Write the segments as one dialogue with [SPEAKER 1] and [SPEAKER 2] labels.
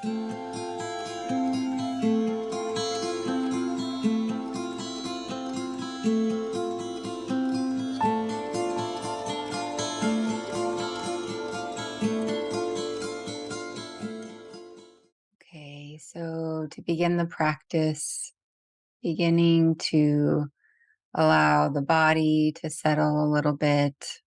[SPEAKER 1] Okay, so to begin the practice, beginning to allow the body to settle a little bit,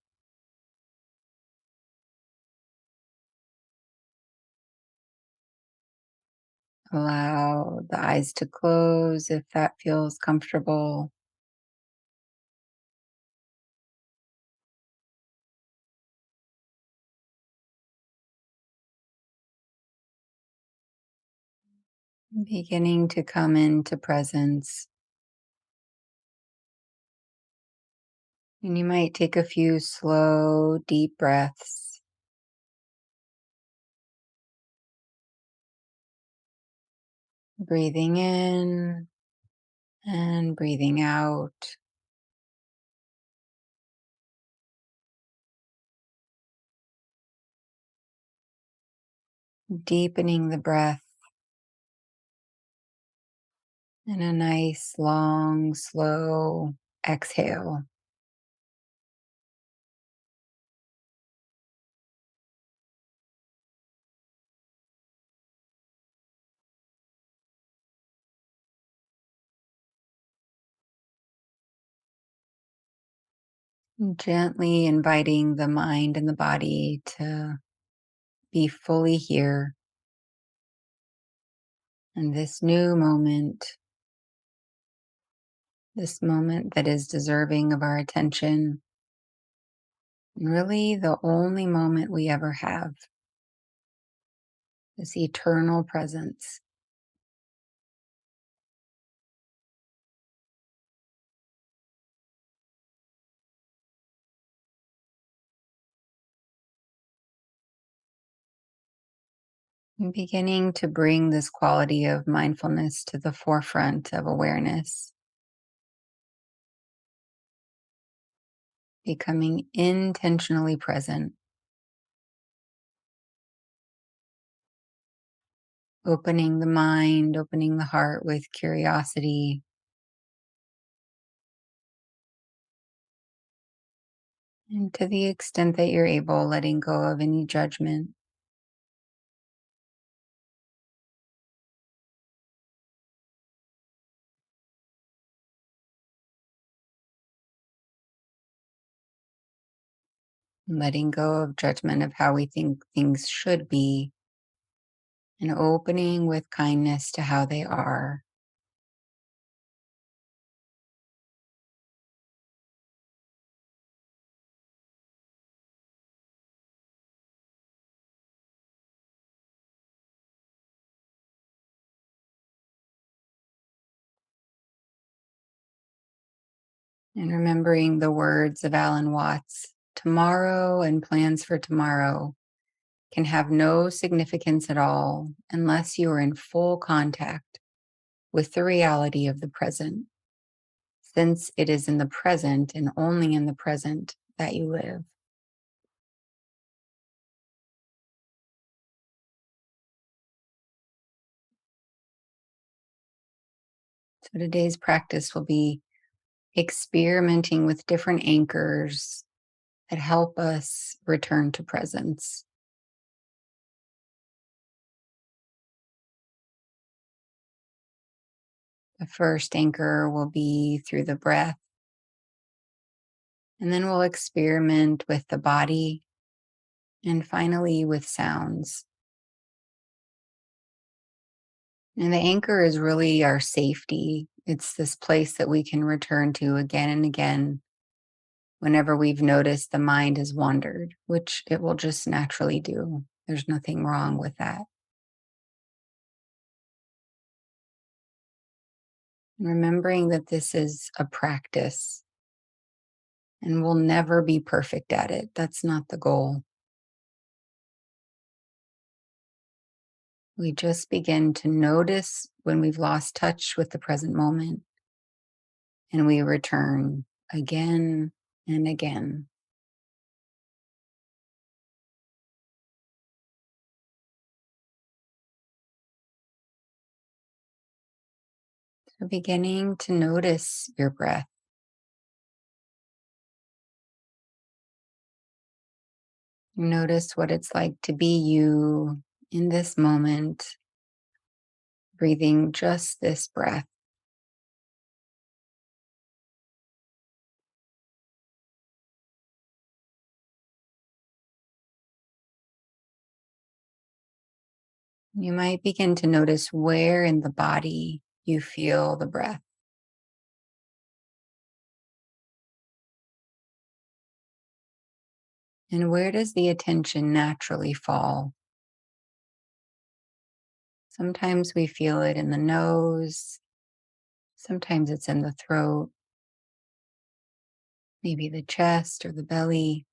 [SPEAKER 1] allow the eyes to close if that feels comfortable. Beginning to come into presence. And you might take a few slow, deep breaths, breathing in and breathing out, deepening the breath and a nice, long, slow exhale. Gently inviting the mind and the body to be fully here in this new moment, this moment that is deserving of our attention, and really the only moment we ever have, this eternal presence. And beginning to bring this quality of mindfulness to the forefront of awareness, becoming intentionally present, opening the mind, opening the heart with curiosity, and to the extent that you're able, letting go of any judgment. Letting go of judgment of how we think things should be, and opening with kindness to how they are. And remembering the words of Alan Watts, tomorrow and plans for tomorrow can have no significance at all unless you are in full contact with the reality of the present, since it is in the present and only in the present that you live. So today's practice will be experimenting with different anchors that help us return to presence. The first anchor will be through the breath, and then we'll experiment with the body, and finally with sounds. And the anchor is really our safety. It's this place that we can return to again and again whenever we've noticed the mind has wandered, which it will just naturally do. There's nothing wrong with that. Remembering that this is a practice and we'll never be perfect at it. That's not the goal. We just begin to notice when we've lost touch with the present moment, and we return again and again. You're beginning to notice your breath. Notice what it's like to be you in this moment, breathing just this breath. You might begin to notice where in the body you feel the breath. And where does the attention naturally fall? Sometimes we feel it in the nose, sometimes it's in the throat, maybe the chest or the belly.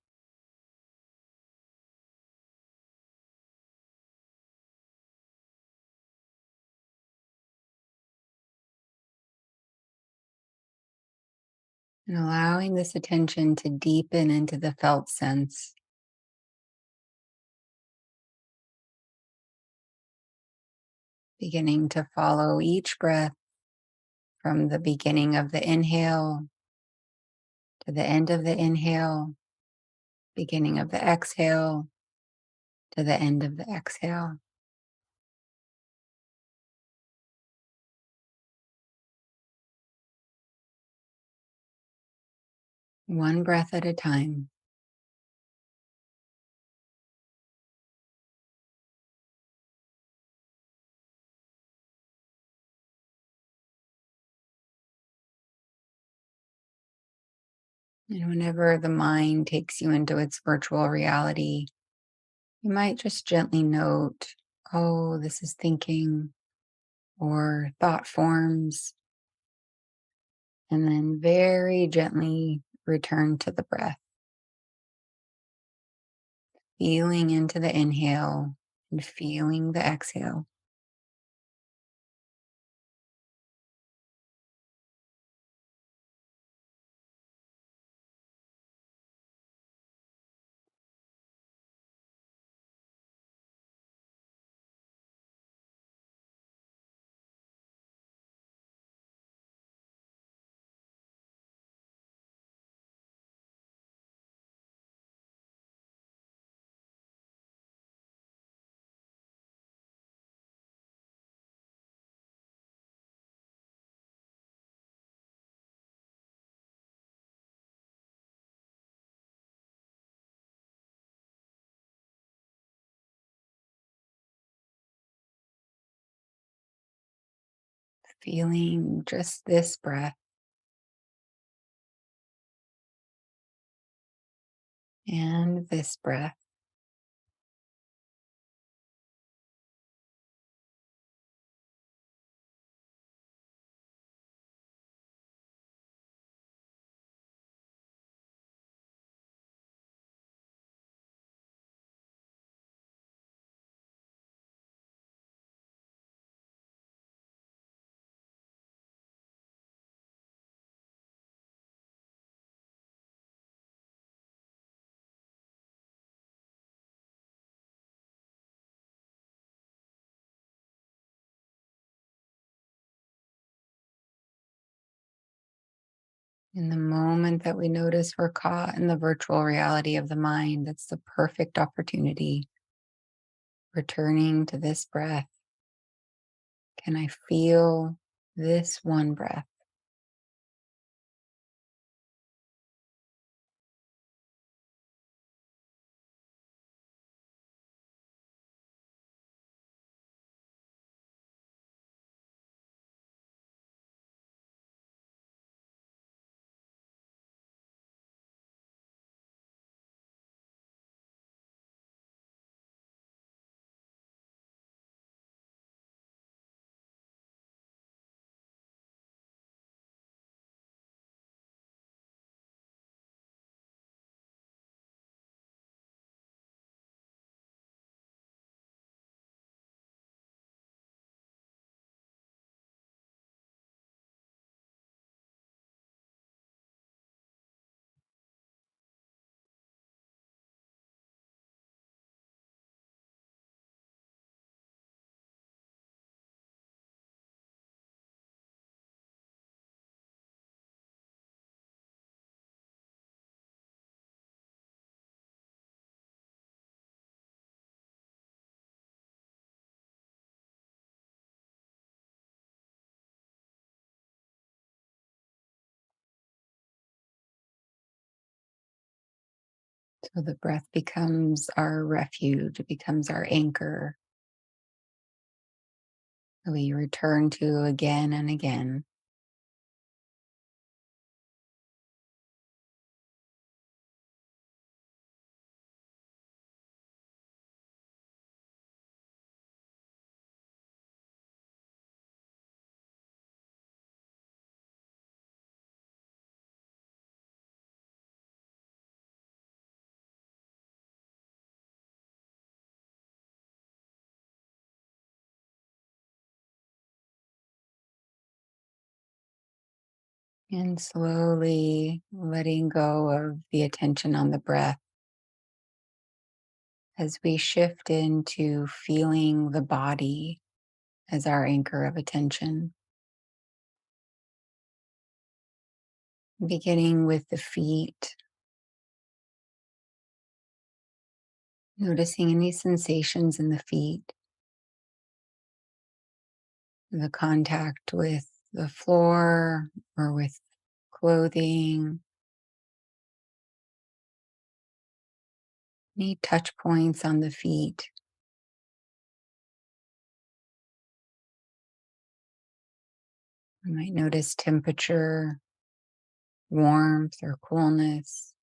[SPEAKER 1] And allowing this attention to deepen into the felt sense, beginning to follow each breath from the beginning of the inhale to the end of the inhale, beginning of the exhale to the end of the exhale. One breath at a time. And whenever the mind takes you into its virtual reality, you might just gently note, oh, this is thinking, or thought forms, and then very gently return to the breath, feeling into the inhale and feeling the exhale. Feeling just this breath and this breath. In the moment that we notice we're caught in the virtual reality of the mind, that's the perfect opportunity. Returning to this breath. Can I feel this one breath? So the breath becomes our refuge, it becomes our anchor that we return to again and again. And slowly letting go of the attention on the breath as we shift into feeling the body as our anchor of attention, beginning with the feet, noticing any sensations in the feet, the contact with the floor or with clothing, any touch points on the feet. You might notice temperature, warmth, or coolness.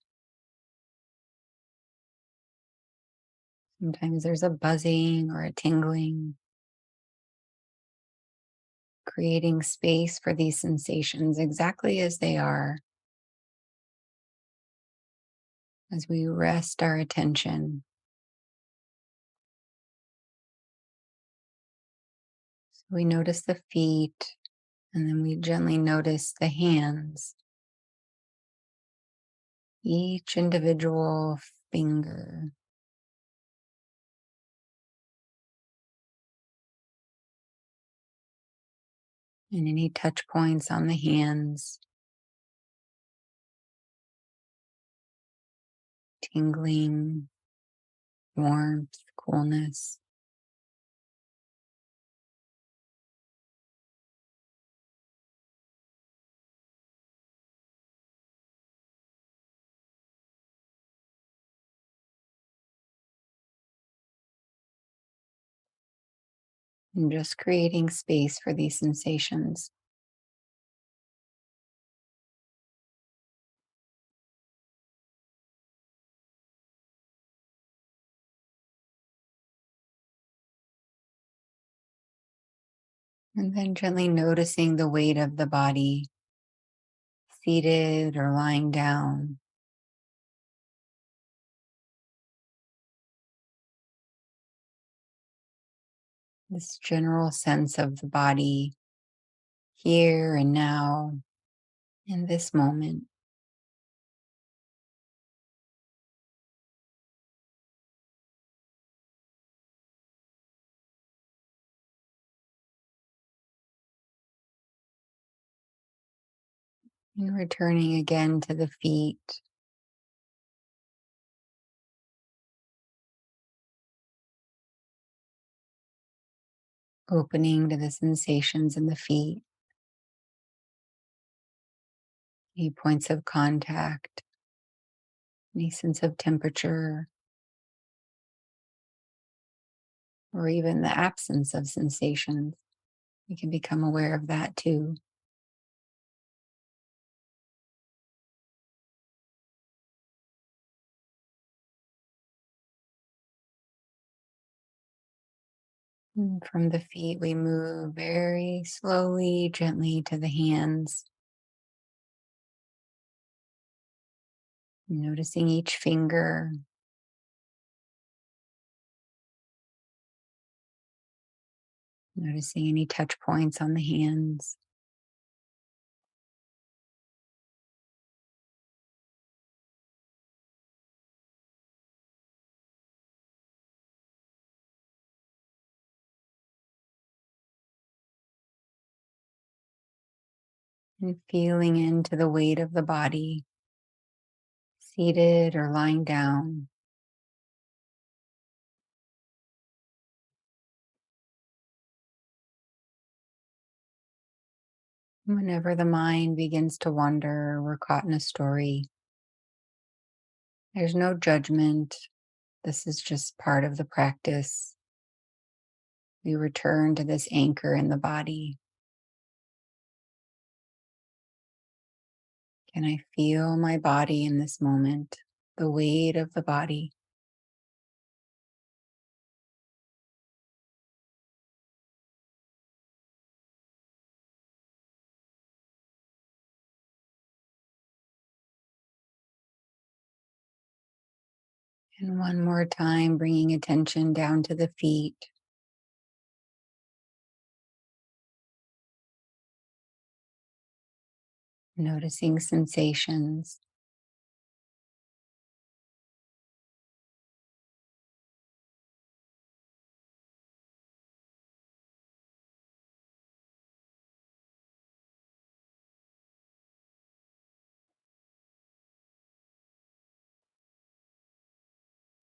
[SPEAKER 1] Sometimes there's a buzzing or a tingling, creating space for these sensations exactly as they are as we rest our attention. So we notice the feet, and then we gently notice the hands, each individual finger, and any touch points on the hands, tingling, warmth, coolness. And just creating space for these sensations. And then gently noticing the weight of the body, seated or lying down. This general sense of the body here and now in this moment. And returning again to the feet, opening to the sensations in the feet, any points of contact, any sense of temperature, or even the absence of sensations. You can become aware of that too. And from the feet, we move very slowly, gently to the hands, noticing each finger, noticing any touch points on the hands. And feeling into the weight of the body, seated or lying down. Whenever the mind begins to wander, we're caught in a story. There's no judgment. This is just part of the practice. We return to this anchor in the body. Can I feel my body in this moment? The weight of the body. And one more time, bringing attention down to the feet, noticing sensations,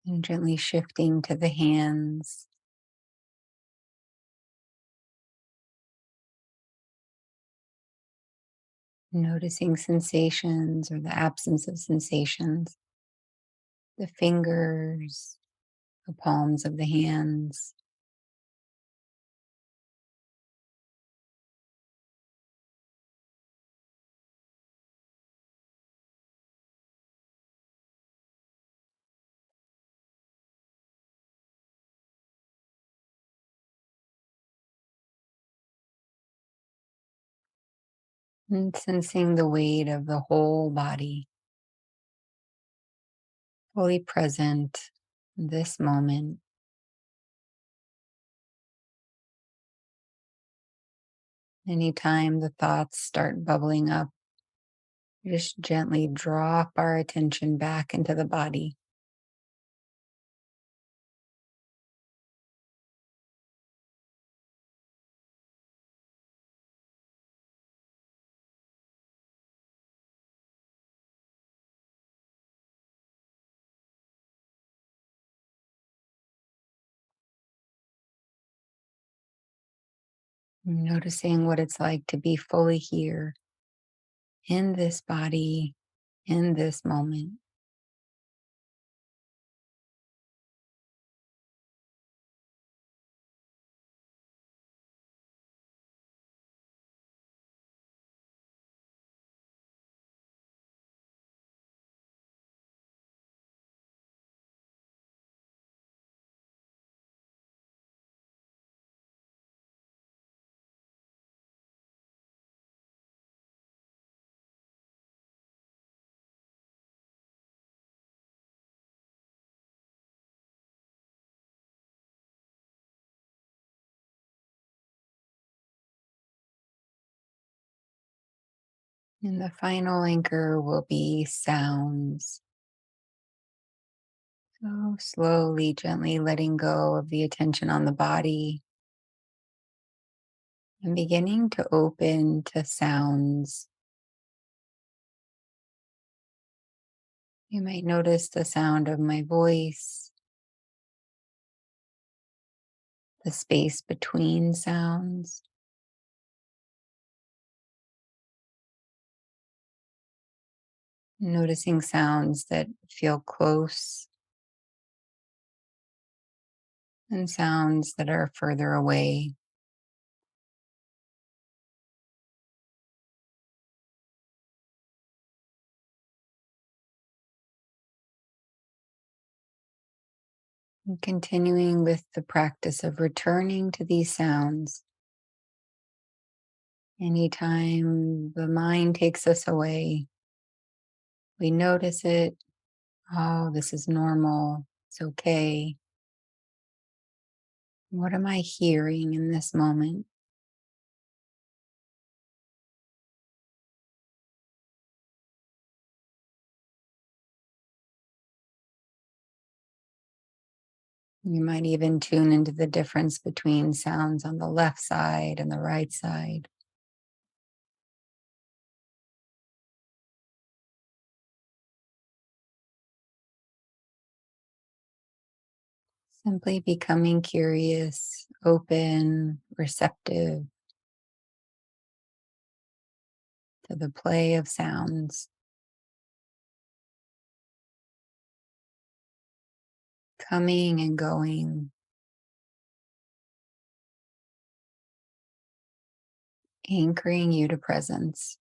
[SPEAKER 1] and gently shifting to the hands, noticing sensations or the absence of sensations, the fingers, the palms of the hands, and sensing the weight of the whole body, fully present in this moment. Anytime the thoughts start bubbling up, just gently drop our attention back into the body. Noticing what it's like to be fully here in this body, in this moment. And the final anchor will be sounds. So slowly, gently letting go of the attention on the body and beginning to open to sounds. You might notice the sound of my voice, the space between sounds, noticing sounds that feel close and sounds that are further away. And continuing with the practice of returning to these sounds. Anytime the mind takes us away, we notice it. Oh, this is normal. It's okay. What am I hearing in this moment? You might even tune into the difference between sounds on the left side and the right side. Simply becoming curious, open, receptive to the play of sounds. coming and going, anchoring you to presence.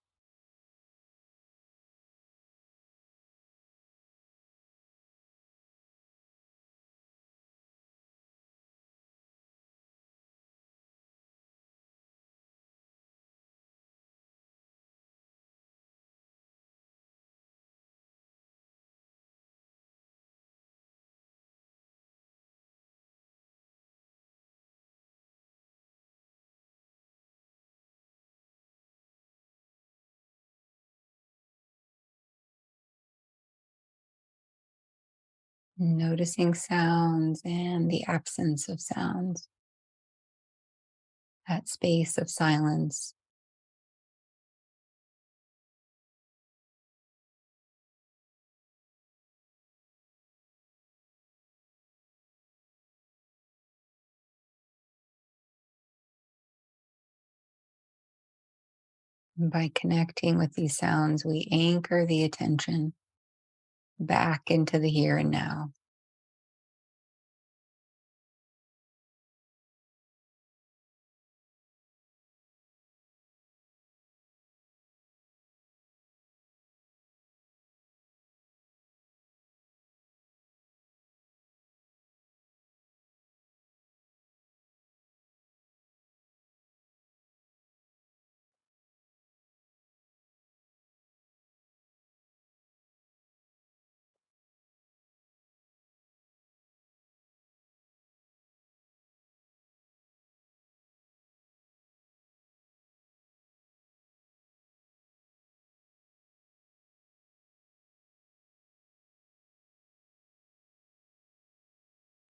[SPEAKER 1] Noticing sounds and the absence of sounds, that space of silence. And by connecting with these sounds, we anchor the attention back into the here and now.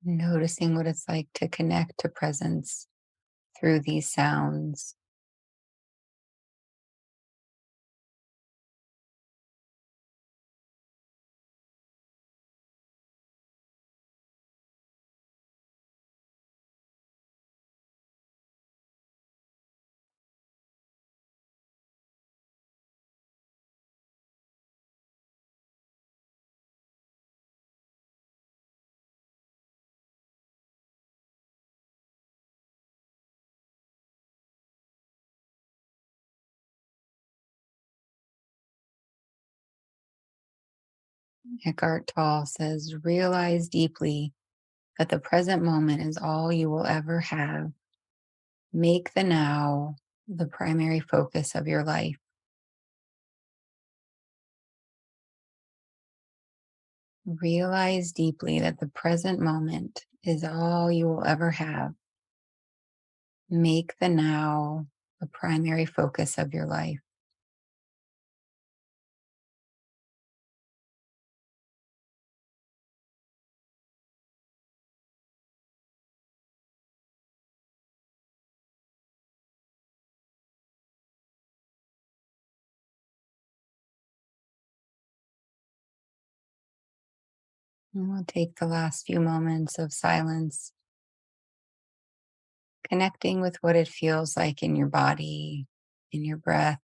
[SPEAKER 1] Noticing what it's like to connect to presence through these sounds. Eckhart Tolle says, realize deeply that the present moment is all you will ever have. Make the now the primary focus of your life. Realize deeply that the present moment is all you will ever have. Make the now the primary focus of your life. And we'll take the last few moments of silence, connecting with what it feels like in your body, in your breath,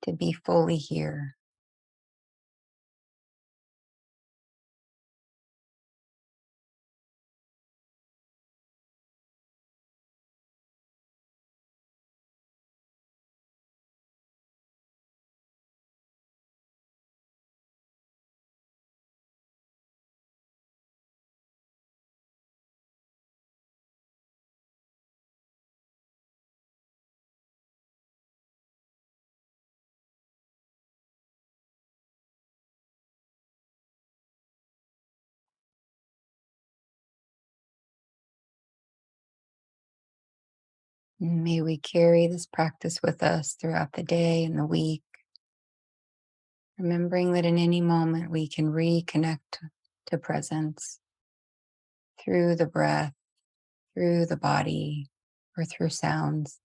[SPEAKER 1] to be fully here. And may we carry this practice with us throughout the day and the week, remembering that in any moment we can reconnect to presence through the breath, through the body, or through sounds.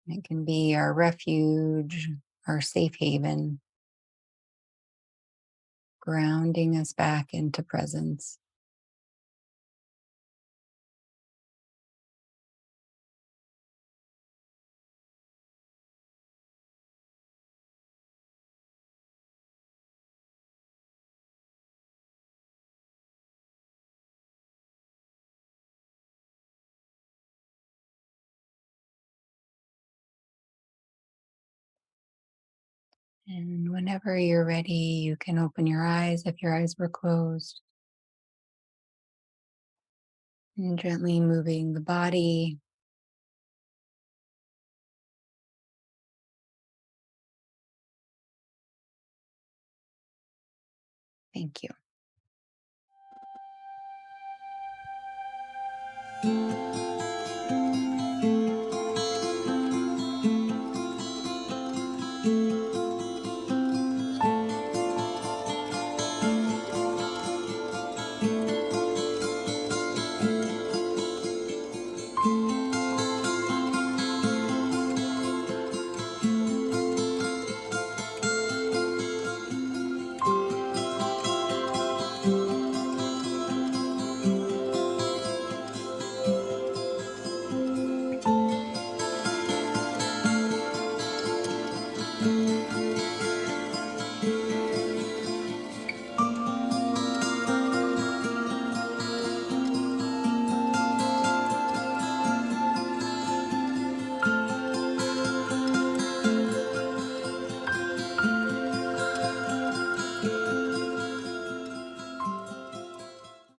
[SPEAKER 1] It can be our refuge, our safe haven, grounding us back into presence. And whenever you're ready, you can open your eyes if your eyes were closed. And gently moving the body. Thank you.